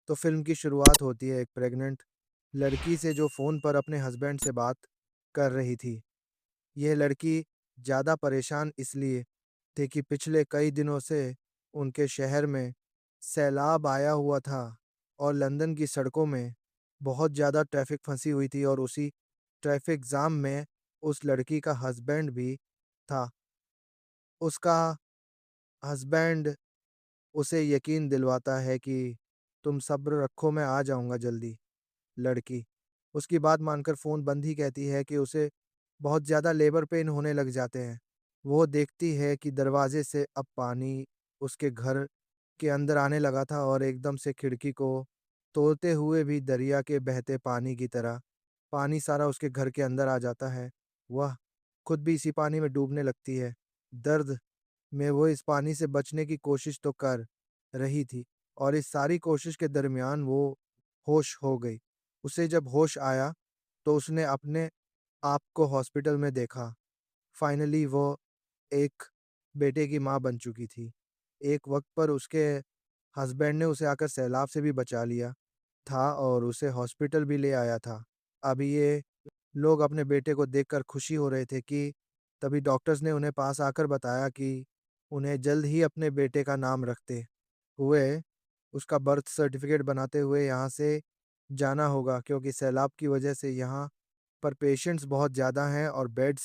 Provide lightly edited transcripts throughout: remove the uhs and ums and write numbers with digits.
तो फ़िल्म की शुरुआत होती है एक प्रेग्नेंट लड़की से जो फ़ोन पर अपने हस्बैंड से बात कर रही थी। यह लड़की ज़्यादा परेशान इसलिए थी कि पिछले कई दिनों से उनके शहर में सैलाब आया हुआ था और लंदन की सड़कों में बहुत ज़्यादा ट्रैफ़िक फँसी हुई थी और उसी ट्रैफ़िक जाम में उस लड़की का हस्बैंड भी था। उसका हस्बैंड उसे यकीन दिलवाता है कि तुम सब्र रखो, मैं आ जाऊँगा जल्दी। लड़की उसकी बात मानकर फ़ोन बंद ही कहती है कि उसे बहुत ज़्यादा लेबर पेन होने लग जाते हैं। वो देखती है कि दरवाज़े से अब पानी उसके घर के अंदर आने लगा था और एकदम से खिड़की को तोड़ते हुए भी दरिया के बहते पानी की तरह पानी सारा उसके घर के अंदर आ जाता है। वह खुद भी इसी पानी में डूबने लगती है। दर्द में वो इस पानी से बचने की कोशिश तो कर रही थी और इस सारी कोशिश के दरमियान वो होश हो गई। उसे जब होश आया तो उसने अपने आप को हॉस्पिटल में देखा। फाइनली वो एक बेटे की माँ बन चुकी थी। एक वक़्त पर उसके हस्बैंड ने उसे आकर सैलाब से भी बचा लिया था और उसे हॉस्पिटल भी ले आया था। अभी ये लोग अपने बेटे को देखकर खुशी हो रहे थे कि तभी डॉक्टर्स ने उन्हें पास आकर बताया कि उन्हें जल्द ही अपने बेटे का नाम रखते हुए उसका बर्थ सर्टिफ़िकेट बनाते हुए यहाँ से जाना होगा क्योंकि सैलाब की वजह से यहाँ पर पेशेंट्स बहुत ज़्यादा हैं और बेड्स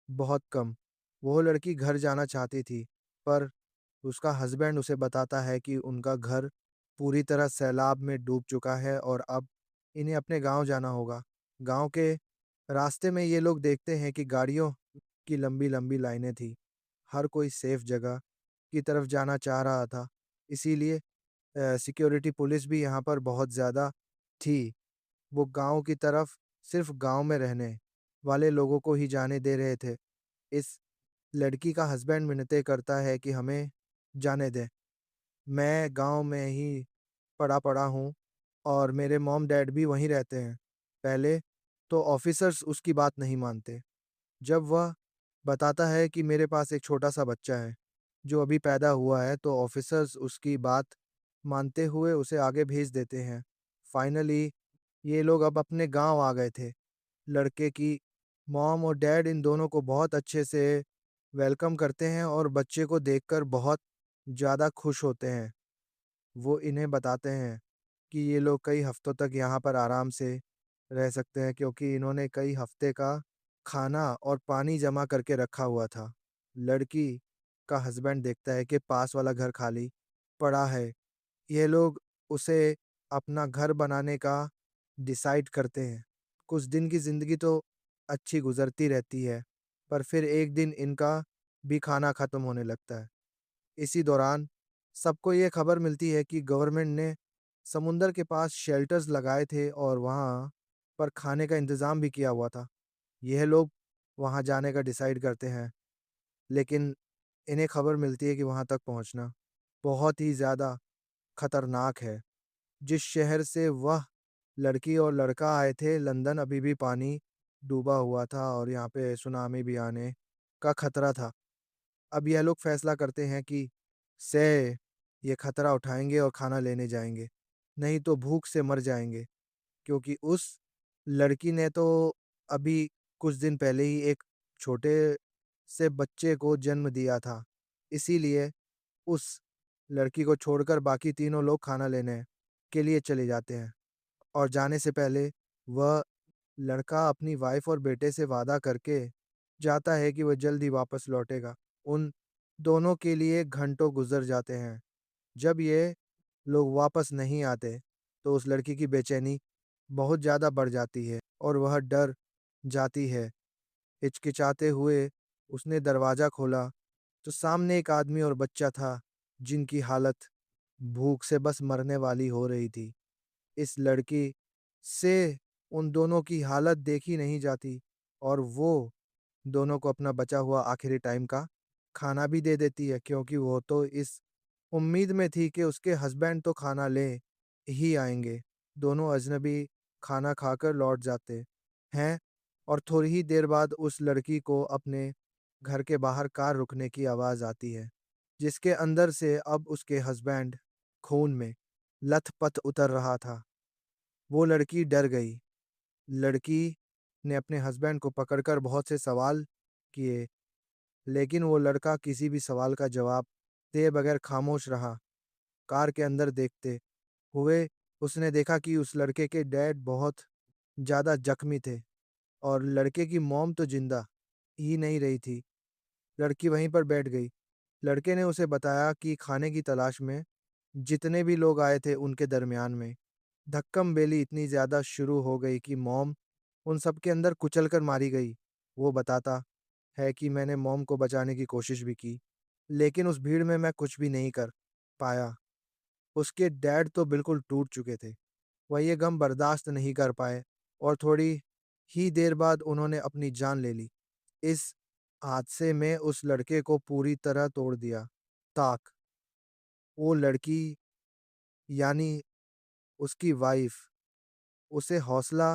बहुत कम। वो लड़की घर जाना चाहती थी, पर उसका हस्बैंड उसे बताता है कि उनका घर पूरी तरह सैलाब में डूब चुका है और अब इन्हें अपने गाँव जाना होगा। गाँव के रास्ते में ये लोग देखते हैं कि गाड़ियों की लंबी-लंबी लाइनें थी। हर कोई सेफ जगह की तरफ जाना चाह रहा था। इसीलिए सिक्योरिटी पुलिस भी यहाँ पर बहुत ज़्यादा थी। वो गाँव की तरफ सिर्फ़ गाँव में रहने वाले लोगों को ही जाने दे रहे थे। इस लड़की का हस्बैंड मिन्नतें करता है कि हमें जाने दें। मैं गाँव में ही पड़ा-पड़ा हूँ और मेरे मॉम-डैड भी वहीं रहते हैं। पहले तो ऑफ़िसर्स उसकी बात नहीं मानते। जब वह बताता है कि मेरे पास एक छोटा-सा बच्चा है, जो अभी पैदा हुआ है, तो ऑफ़िसर्स उसकी बात मानते हुए उसे आगे भेज देते हैं। फाइनली ये लोग अब अपने गाँव आ गए थे। लड़के की मॉम और डैड इन दोनों को बहुत अच्छे से वेलकम करते हैं और बच्चे को देखकर बहुत ज़्यादा खुश होते हैं। वो इन्हें बताते हैं कि ये लोग कई हफ्तों तक यहाँ पर आराम से रह सकते हैं क्योंकि इन्होंने कई हफ्ते का खाना और पानी जमा करके रखा हुआ था। लड़की का हस्बैंड देखता है कि पास वाला घर खाली पड़ा है। ये लोग उसे अपना घर बनाने का डिसाइड करते हैं। कुछ दिन की ज़िंदगी तो अच्छी गुज़रती रहती है, पर फिर एक दिन इनका भी खाना ख़त्म होने लगता है। इसी दौरान सबको ये खबर मिलती है कि गवर्नमेंट ने समुंदर के पास शेल्टर्स लगाए थे और वहाँ पर खाने का इंतज़ाम भी किया हुआ था। यह लोग वहाँ जाने का डिसाइड करते हैं, लेकिन इन्हें खबर मिलती है कि वहाँ तक पहुँचना बहुत ही ज़्यादा खतरनाक है। जिस शहर से वह लड़की और लड़का आए थे, लंदन अभी भी पानी डूबा हुआ था और यहाँ पे सुनामी भी आने का खतरा था। अब यह लोग फैसला करते हैं कि से ये खतरा उठाएँगे और खाना लेने जाएँगे, नहीं तो भूख से मर जाएँगे। क्योंकि उस लड़की ने तो अभी कुछ दिन पहले ही एक छोटे से बच्चे को जन्म दिया था। इसीलिए उस लड़की को छोड़कर बाकी तीनों लोग खाना लेने के लिए चले जाते हैं और जाने से पहले वह लड़का अपनी वाइफ़ और बेटे से वादा करके जाता है कि वह जल्द ही वापस लौटेगा। उन दोनों के लिए घंटों गुज़र जाते हैं। जब ये लोग वापस नहीं आते, तो उस लड़की की बेचैनी बहुत ज़्यादा बढ़ जाती है और वह डर जाती है। हिचकिचाते हुए उसने दरवाज़ा खोला, तो सामने एक आदमी और बच्चा था, जिनकी हालत भूख से बस मरने वाली हो रही थी। इस लड़की से उन दोनों की हालत देखी नहीं जाती और वो दोनों को अपना बचा हुआ आखिरी टाइम का खाना भी दे देती है क्योंकि वो तो इस उम्मीद में थी कि उसके हस्बैंड तो खाना ले ही आएँगे। दोनों अजनबी खाना खाकर लौट जाते हैं और थोड़ी ही देर बाद उस लड़की को अपने घर के बाहर कार रुकने की आवाज़ आती है, जिसके अंदर से अब उसके हस्बैंड खून में लथपथ उतर रहा था। वो लड़की डर गई। लड़की ने अपने हस्बैंड को पकड़कर बहुत से सवाल किए, लेकिन वो लड़का किसी भी सवाल का जवाब दिए बगैर खामोश रहा। कार के अंदर देखते हुए उसने देखा कि उस लड़के के डैड बहुत ज़्यादा जख्मी थे और लड़के की मॉम तो जिंदा ही नहीं रही थी। लड़की वहीं पर बैठ गई। लड़के ने उसे बताया कि खाने की तलाश में जितने भी लोग आए थे उनके दरमियान में धक्कम-बेली इतनी ज़्यादा शुरू हो गई कि मॉम उन सब के अंदर कुचल कर मारी गई। वो बताता है कि मैंने मॉम को बचाने की कोशिश भी की, लेकिन उस भीड़ में मैं कुछ भी नहीं कर पाया। उसके डैड तो बिल्कुल टूट चुके थे। वह ये गम बर्दाश्त नहीं कर पाए और थोड़ी ही देर बाद उन्होंने अपनी जान ले ली। इस हादसे में उस लड़के को पूरी तरह तोड़ दिया। ताक, वो लड़की यानी उसकी वाइफ उसे हौसला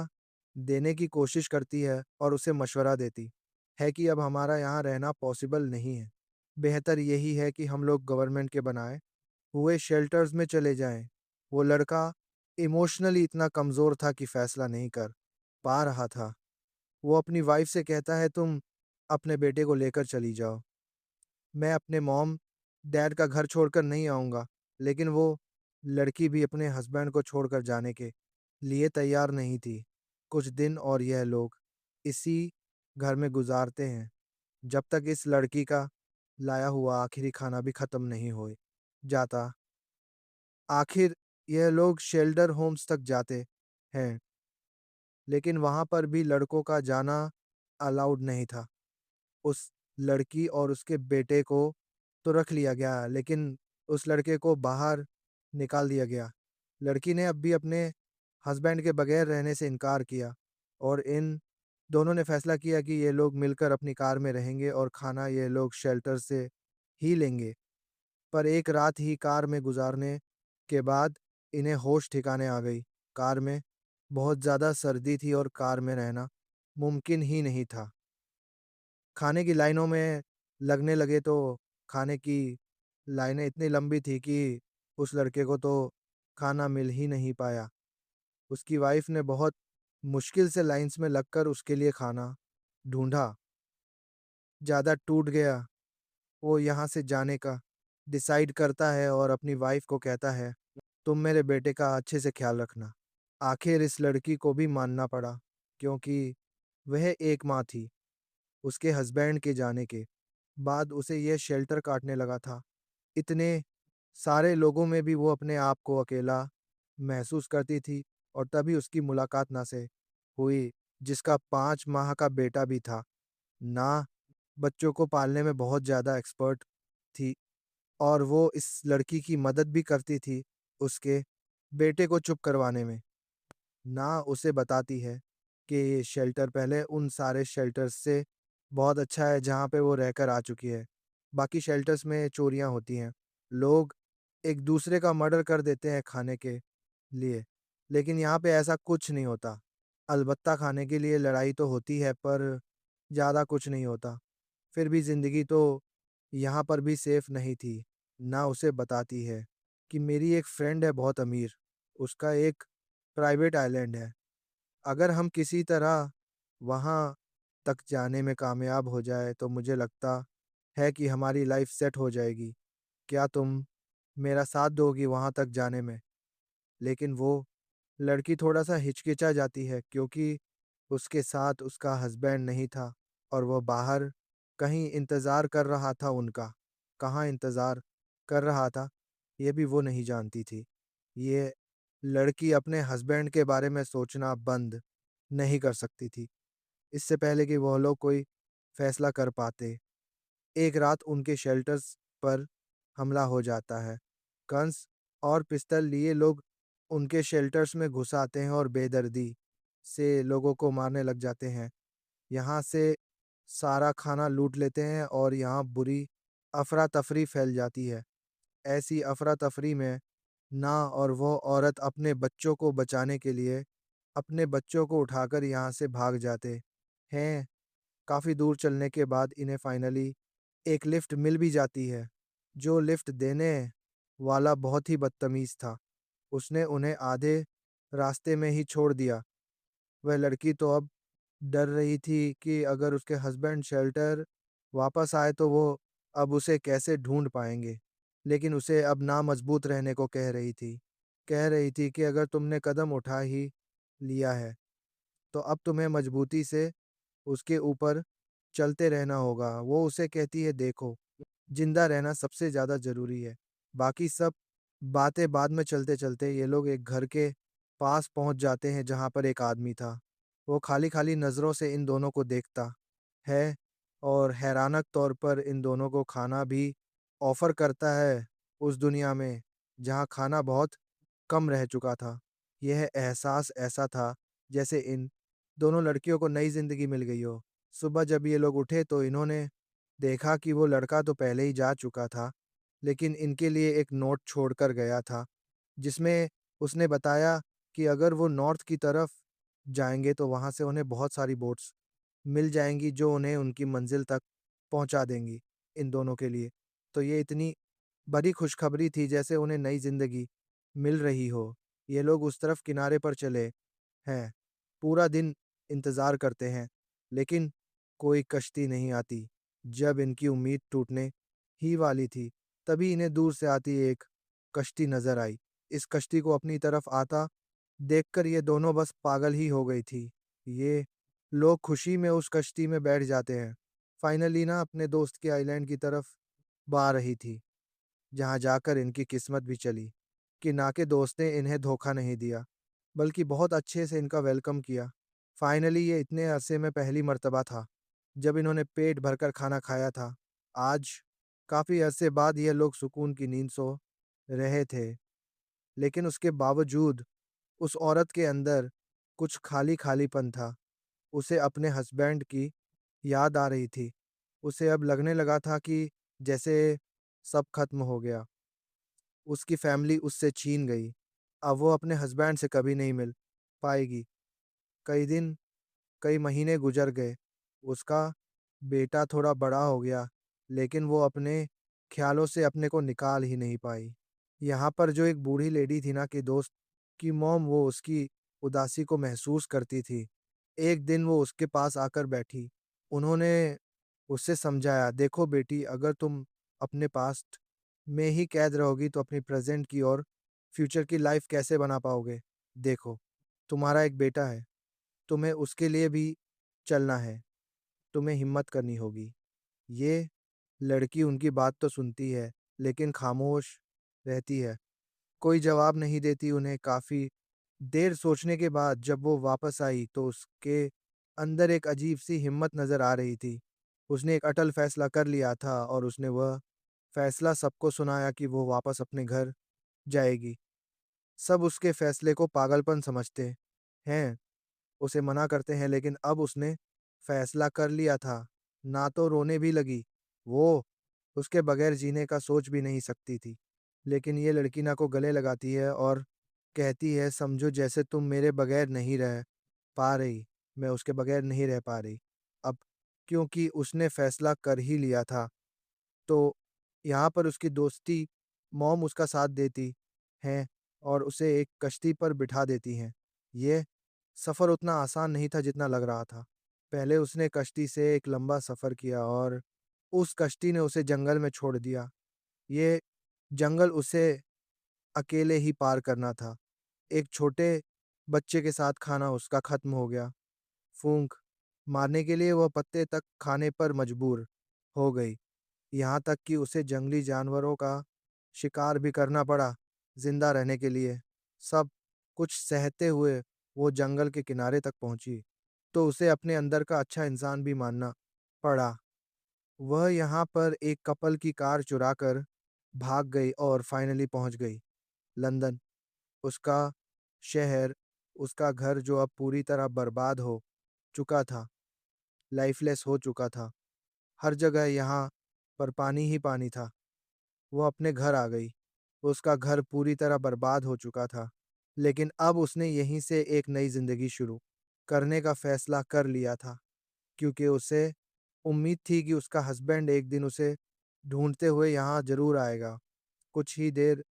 देने की कोशिश करती है और उसे मशवरा देती है कि अब हमारा यहाँ रहना पॉसिबल नहीं है। बेहतर यही है कि हम लोग गवर्नमेंट के बनाए हुए शेल्टर्स में चले जाएं। वो लड़का इमोशनली इतना कमज़ोर था कि फैसला नहीं कर पा रहा था। वो अपनी वाइफ से कहता है, तुम अपने बेटे को लेकर चली जाओ। मैं अपने मॉम डैड का घर छोड़कर नहीं आऊँगा। लेकिन वो लड़की भी अपने हस्बैंड को छोड़कर जाने के लिए तैयार नहीं थी। कुछ दिन और यह लोग इसी घर में गुज़ारते हैं, जब तक इस लड़की का लाया हुआ आखिरी खाना भी ख़त्म नहीं हो जाता। आखिर यह लोग शेल्टर होम्स तक जाते हैं, लेकिन वहाँ पर भी लड़कों का जाना अलाउड नहीं था। उस लड़की और उसके बेटे को तो रख लिया गया, लेकिन उस लड़के को बाहर निकाल दिया गया। लड़की ने अब भी अपने हस्बैंड के बगैर रहने से इनकार किया और इन दोनों ने फैसला किया कि ये लोग मिलकर अपनी कार में रहेंगे और खाना ये लोग शेल्टर से ही लेंगे। पर एक रात ही कार में गुजारने के बाद इन्हें होश ठिकाने आ गई। कार में बहुत ज़्यादा सर्दी थी और कार में रहना मुमकिन ही नहीं था। खाने की लाइनों में लगने लगे तो खाने की लाइनें इतनी लंबी थी कि उस लड़के को तो खाना मिल ही नहीं पाया। उसकी वाइफ ने बहुत मुश्किल से लाइन्स में लगकर उसके लिए खाना ढूँढा। ज़्यादा टूट गया, वो यहाँ से जाने का डिसाइड करता है और अपनी वाइफ को कहता है, तुम मेरे बेटे का अच्छे से ख्याल रखना। आखिर इस लड़की को भी मानना पड़ा, क्योंकि वह एक माँ थी। उसके हस्बैंड के जाने के बाद उसे यह शेल्टर काटने लगा था। इतने सारे लोगों में भी वो अपने आप को अकेला महसूस करती थी और तभी उसकी मुलाकात ना से हुई, जिसका 5 माह का बेटा भी था। ना बच्चों को पालने में बहुत ज़्यादा एक्सपर्ट थी और वो इस लड़की की मदद भी करती थी उसके बेटे को चुप करवाने में। ना उसे बताती है कि ये शेल्टर पहले उन सारे शेल्टर्स से बहुत अच्छा है जहाँ पे वो रहकर आ चुकी है। बाकी शेल्टर्स में चोरियाँ होती हैं। लोग एक दूसरे का मर्डर कर देते हैं खाने के लिए, लेकिन यहाँ पे ऐसा कुछ नहीं होता। अलबत्ता खाने के लिए लड़ाई तो होती है पर ज़्यादा कुछ नहीं होता। फिर भी ज़िंदगी तो यहाँ पर भी सेफ नहीं थी। ना उसे बताती है कि मेरी एक फ्रेंड है बहुत अमीर, उसका एक प्राइवेट आइलैंड है। अगर हम किसी तरह वहाँ तक जाने में कामयाब हो जाए तो मुझे लगता है कि हमारी लाइफ सेट हो जाएगी। क्या तुम मेरा साथ दोगी वहाँ तक जाने में? लेकिन वो लड़की थोड़ा-सा हिचकिचा जाती है क्योंकि उसके साथ उसका हस्बैंड नहीं था और वो बाहर कहीं इंतज़ार कर रहा था उनका। कहाँ इंतज़ार कर रहा था, ये भी वो नहीं जानती थी। ये लड़की अपने हस्बैंड के बारे में सोचना बंद नहीं कर सकती थी, इससे पहले कि वह लोग कोई फैसला कर पाते। एक रात उनके शेल्टर्स पर हमला हो जाता है। गन्स और पिस्तौल लिए लोग उनके शेल्टर्स में घुस आते हैं और बेदर्दी से लोगों को मारने लग जाते हैं। यहाँ से सारा खाना लूट लेते हैं और यहाँ बुरी अफ़रा-तफ़री फैल जाती है। ऐसी अफ़रा-तफ़री में ना और वो औरत अपने बच्चों को बचाने के लिए अपने बच्चों को उठाकर यहाँ से भाग जाते हैं। काफ़ी दूर चलने के बाद इन्हें फाइनली एक लिफ्ट मिल भी जाती है, जो लिफ्ट देने वाला बहुत ही बदतमीज़ था। उसने उन्हें आधे रास्ते में ही छोड़ दिया। वह लड़की तो अब डर रही थी कि अगर उसके हस्बैंड शेल्टर वापस आए तो वो अब उसे कैसे ढूँढ पाएँगे। लेकिन उसे अब ना मजबूत रहने को कह रही थी। कह रही थी कि अगर तुमने कदम उठा ही लिया है, तो अब तुम्हें मजबूती से उसके ऊपर चलते रहना होगा। वो उसे कहती है, देखो, ज़िंदा रहना सबसे ज़्यादा ज़रूरी है। बाकी सब बातें बाद में चलते-चलते ये लोग एक घर के पास पहुँच जाते हैं जहाँ पर एक आदमी था। वो खाली-खाली नज़रों से इन दोनों को देखता है और हैरानक तौर पर इन दोनों को खाना भी ऑफ़र करता है उस दुनिया में जहाँ खाना बहुत कम रह चुका था। यह एहसास ऐसा था जैसे इन दोनों लड़कियों को नई ज़िंदगी मिल गई हो। सुबह जब ये लोग उठे तो इन्होंने देखा कि वो लड़का तो पहले ही जा चुका था, लेकिन इनके लिए एक नोट छोड़कर गया था, जिसमें उसने बताया कि अगर वो नॉर्थ की तरफ जाएँगे तो वहाँ से उन्हें बहुत सारी बोट्स मिल जाएँगी जो उन्हें उनकी मंज़िल तक पहुँचा देंगी, इन दोनों के लिए। तो ये इतनी बड़ी खुशखबरी थी जैसे उन्हें नई ज़िंदगी मिल रही हो। ये लोग उस तरफ किनारे पर चले हैं। पूरा दिन इंतज़ार करते हैं, लेकिन कोई कश्ती नहीं आती। जब इनकी उम्मीद टूटने ही वाली थी, तभी इन्हें दूर से आती एक कश्ती नज़र आई। इस कश्ती को अपनी तरफ आता देखकर ये दोनों बस पागल ही हो गई थी। ये लोग खुशी में उस कश्ती में बैठ जाते हैं। फाइनली ना अपने दोस्त के आइलैंड की तरफ बा रही थी, जहाँ जाकर इनकी किस्मत भी चली, कि ना के दोस्त ने इन्हें धोखा नहीं दिया, बल्कि बहुत अच्छे से इनका वेलकम किया। फाइनली ये इतने अरसे में पहली मर्तबा था, जब इन्होंने पेट भरकर खाना खाया था। आज काफ़ी अरसे बाद ये लोग सुकून की नींद सो रहे थे, लेकिन उसके बावजूद उस औरत के अंदर कुछ खाली-खालीपन था। उसे अपने हस्बैंड की याद आ रही थी। उसे अब लगने लगा था कि जैसे सब खत्म हो गया। उसकी फैमिली उससे छीन गई। अब वो अपने हस्बैंड से कभी नहीं मिल पाएगी। कई दिन, कई महीने गुज़र गए। उसका बेटा थोड़ा बड़ा हो गया, लेकिन वो अपने ख़्यालों से अपने को निकाल ही नहीं पाई। यहाँ पर जो एक बूढ़ी लेडी थी ना कि दोस्त की मॉम, वो उसकी उदासी को महसूस करती थी। एक दिन वो उसके पास आकर बैठी। उन्होंने उसे समझाया, देखो बेटी, अगर तुम अपने पास्ट में ही कैद रहोगी तो अपनी प्रेज़ेंट की और फ्यूचर की लाइफ़ कैसे बना पाओगे? देखो, तुम्हारा एक बेटा है, तुम्हें उसके लिए भी चलना है, तुम्हें हिम्मत करनी होगी। ये लड़की उनकी बात तो सुनती है, लेकिन खामोश रहती है। कोई जवाब नहीं देती उन्हें। काफ़ी देर सोचने के बाद जब वो वापस आई तो उसके अंदर एक अजीब-सी हिम्मत नज़र आ रही थी। उसने एक अटल फ़ैसला कर लिया था और उसने वह फ़ैसला सबको सुनाया कि वो वापस अपने घर जाएगी। सब उसके फ़ैसले को पागलपन समझते हैं, उसे मना करते हैं, लेकिन अब उसने फ़ैसला कर लिया था। ना तो रोने भी लगी, वो उसके बगैर जीने का सोच भी नहीं सकती थी। लेकिन ये लड़की ना को गले लगाती है और कहती है, समझो जैसे तुम मेरे बगैर नहीं रह पा रही, मैं उसके बगैर नहीं रह पा रही। अब क्योंकि उसने फ़ैसला कर ही लिया था, तो यहाँ पर उसकी दोस्ती मॉम उसका साथ देती हैं और उसे एक कश्ती पर बिठा देती हैं। ये सफ़र उतना आसान नहीं था जितना लग रहा था। पहले उसने कश्ती से एक लंबा सफ़र किया और उस कश्ती ने उसे जंगल में छोड़ दिया। ये जंगल उसे अकेले ही पार करना था। एक छोटे बच्चे के साथ खाना उसका ख़त्म हो गया। फूँक मारने के लिए वह पत्ते तक खाने पर मजबूर हो गई। यहाँ तक कि उसे जंगली जानवरों का शिकार भी करना पड़ा, ज़िंदा रहने के लिए। सब कुछ सहते हुए वो जंगल के किनारे तक पहुँची, तो उसे अपने अंदर का अच्छा इंसान भी मानना पड़ा। वह यहाँ पर एक कपल की कार चुराकर भाग गई और फाइनली पहुँच गई लंदन। उसका शहर, उसका घर जो अब पूरी तरह बर्बाद हो चुका था, लाइफ़लेस हो चुका था। हर जगह यहाँ पर पानी ही पानी था। वो अपने घर आ गई। उसका घर पूरी तरह बर्बाद हो चुका था, लेकिन अब उसने यहीं से एक नई ज़िंदगी शुरू करने का फ़ैसला कर लिया था, क्योंकि उसे उम्मीद थी कि उसका हस्बैंड एक दिन उसे ढूँढते हुए यहाँ ज़रूर आएगा। कुछ ही देर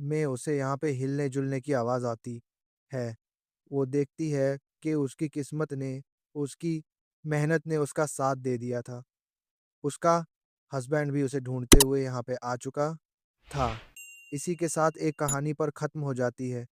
में उसे यहाँ पे हिलने-जुलने की आवाज़ आती है। वो देखती है कि उसकी किस्मत ने, उसकी मेहनत ने उसका साथ दे दिया था। उसका हस्बैंड भी उसे ढूँढते हुए यहाँ पे आ चुका था। इसी के साथ एक कहानी पर ख़त्म हो जाती है।